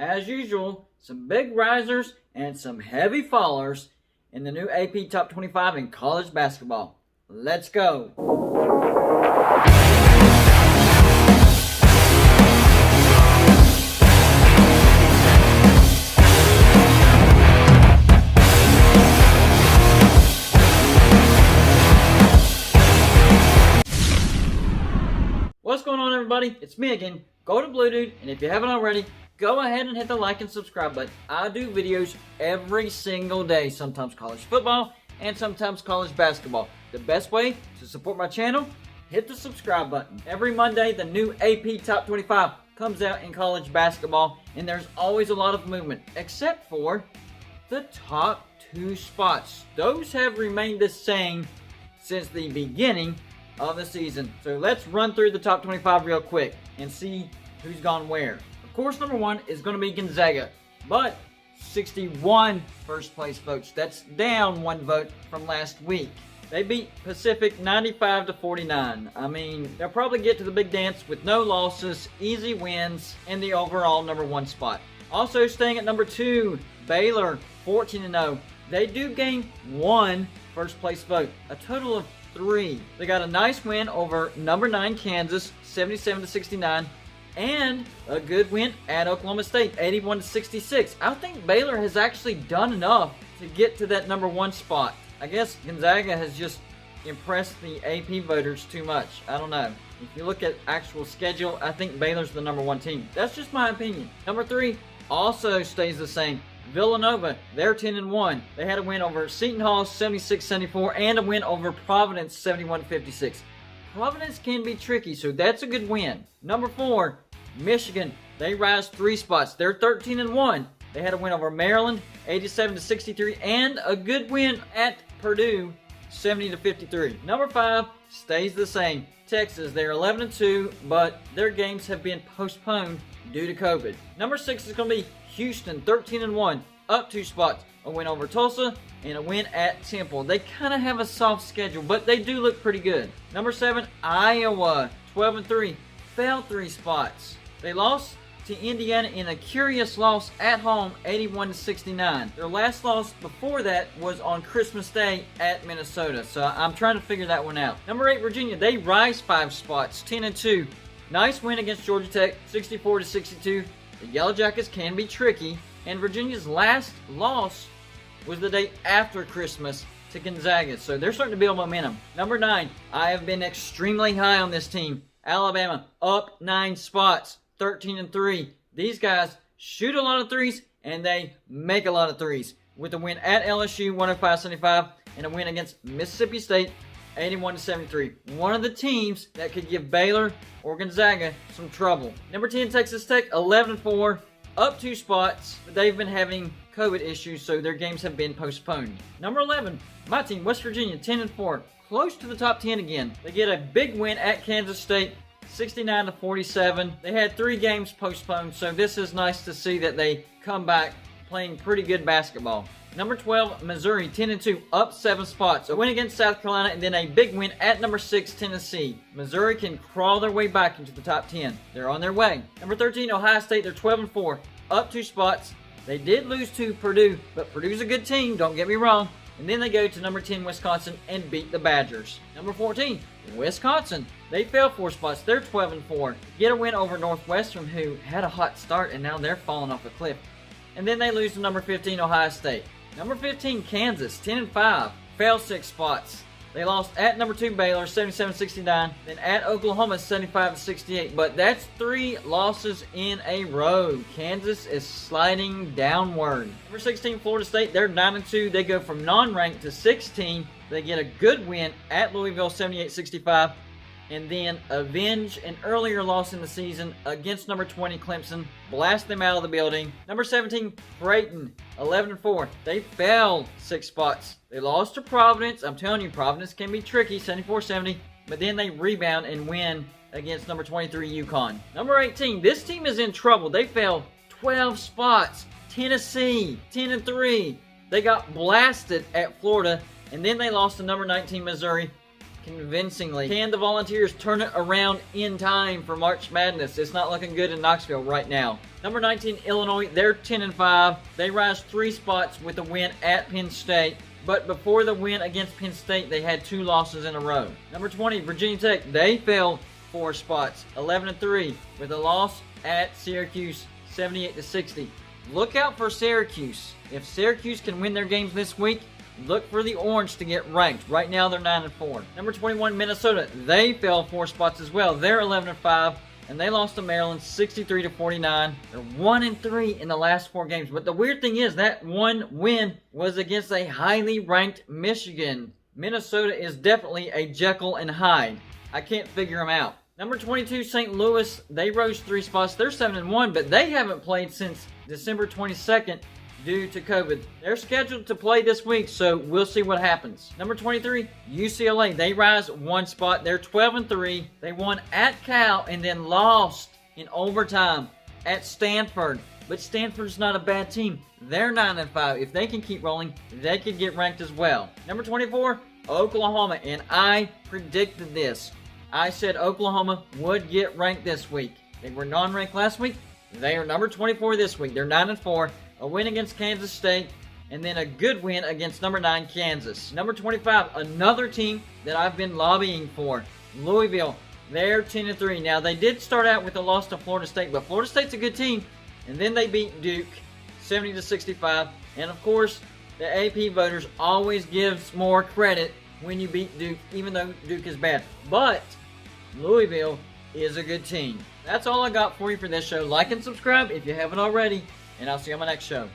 as usual, some big risers and some heavy fallers in the new AP Top 25 in college basketball. Let's go. What's going on, everybody? It's me again, Golden Blue Dude, and if you haven't already, go ahead and hit the like and subscribe button. I do videos every single day, sometimes college football and sometimes college basketball. The best way to support my channel, hit the subscribe button. Every Monday, the new AP Top 25 comes out in college basketball, and there's always a lot of movement, except for the top 2 spots. Those have remained the same since the beginning of the season. So let's run through the top 25 real quick and see who's gone where. Of course, number 1 is going to be Gonzaga, but 61 first place votes. That's down 1 vote from last week. They beat Pacific 95-49. I mean, they'll probably get to the big dance with no losses, easy wins, and the overall number 1 spot. Also staying at number 2, Baylor, 14-0. They do gain 1 first place vote, a total of 3. They got a nice win over number 9 Kansas, 77-69, and a good win at Oklahoma State, 81-66. I think Baylor has actually done enough to get to that number 1 spot. I guess Gonzaga has just impressed the AP voters too much. I don't know. If you look at actual schedule, I think Baylor's the number 1 team. That's just my opinion. Number 3 also stays the same. Villanova, they're 10-1. They had a win over Seton Hall, 76-74, and a win over Providence, 71-56. Providence can be tricky, so that's a good win. Number 4, Michigan, they rise 3 spots. They're 13-1. They had a win over Maryland, 87-63, and a good win at Purdue, 70-53. Number 5 stays the same. Texas, they're 11-2, but their games have been postponed due to COVID. Number 6 is going to be Houston, 13-1, up 2 spots. A win over Tulsa and a win at Temple. They kind of have a soft schedule, but they do look pretty good. Number 7, Iowa, 12-3, fell 3 spots. They lost to Indiana in a curious loss at home, 81-69. Their last loss before that was on Christmas Day at Minnesota, so I'm trying to figure that one out. Number 8, Virginia, they rise 5 spots, 10-2. Nice win against Georgia Tech, 64-62. The Yellow Jackets can be tricky, and Virginia's last loss was the day after Christmas to Gonzaga, so they're starting to build momentum. Number 9, I have been extremely high on this team. Alabama, up 9 spots, 13-3. These guys shoot a lot of threes, and they make a lot of threes. With a win at LSU, 105-75, and a win against Mississippi State, 81-73. One of the teams that could give Baylor or Gonzaga some trouble. Number 10, Texas Tech, 11-4, up 2 spots, but they've been having COVID issues, so their games have been postponed. Number 11, my team, West Virginia, 10-4, close to the top 10 again. They get a big win at Kansas State, 69-47. They had 3 games postponed, so this is nice to see that they come back playing pretty good basketball. Number 12, Missouri, 10-2, up 7 spots. A win against South Carolina, and then a big win at number 6, Tennessee. Missouri can crawl their way back into the top 10. They're on their way. Number 13, Ohio State, they're 12-4, up 2 spots. They did lose to Purdue, but Purdue's a good team, don't get me wrong. And then they go to number 10, Wisconsin, and beat the Badgers. Number 14, Wisconsin. They fell 4 spots. They're 12-4. Get a win over Northwestern, who had a hot start, and now they're falling off a cliff. And then they lose to number 15, Ohio State. Number 15, Kansas, 10-5, fell 6 spots. They lost at number 2, Baylor, 77-69, then at Oklahoma, 75-68. But that's 3 losses in a row. Kansas is sliding downward. Number 16, Florida State, they're 9-2. They go from non-ranked to 16. They get a good win at Louisville, 78-65. And then avenge an earlier loss in the season against number 20, Clemson. Blast them out of the building. Number 17, Brayton, 11-4. They fell 6 spots. They lost to Providence. I'm telling you, Providence can be tricky, 74-70. But then they rebound and win against number 23, UConn. Number 18, this team is in trouble. They fell 12 spots. Tennessee, 10-3. They got blasted at Florida. And then they lost to number 19, Missouri. convincingly. Can the Volunteers turn it around in time for March Madness? It's not looking good in Knoxville right now. Number 19, Illinois, they're 10-5. They rise 3 spots with a win at Penn State. But before the win against Penn State, they had 2 losses in a row. Number 20, Virginia Tech, they fell 4 spots, 11-3, with a loss at Syracuse, 78-60. Look out for Syracuse. If Syracuse can win their games this week, look for the Orange to get ranked. Right now, they're 9-4. Number 21, Minnesota, they fell 4 spots as well. They're 11-5. And they lost to Maryland 63-49. They're 1-3 in the last 4 games. But the weird thing is that one win was against a highly ranked Michigan. Minnesota is definitely a Jekyll and Hyde. I can't figure them out. Number 22, St. Louis, they rose 3 spots. They're 7-1, but they haven't played since December 22nd due to COVID. They're scheduled to play this week, so we'll see what happens. Number 23, UCLA. They rise 1 spot. They're 12-3. They won at Cal and then lost in overtime at Stanford. But Stanford's not a bad team. They're 9-5. If they can keep rolling, they could get ranked as well. Number 24, Oklahoma. And I predicted this. I said Oklahoma would get ranked this week. They were non-ranked last week. They are number 24 this week. They're 9-4. A win against Kansas State, and then a good win against number 9, Kansas. Number 25, another team that I've been lobbying for, Louisville. They're 10-3. Now, they did start out with a loss to Florida State, but Florida State's a good team, and then they beat Duke 70-65. And, of course, the AP voters always gives more credit when you beat Duke, even though Duke is bad. But Louisville is a good team. That's all I got for you for this show. Like and subscribe if you haven't already. And I'll see you on my next show.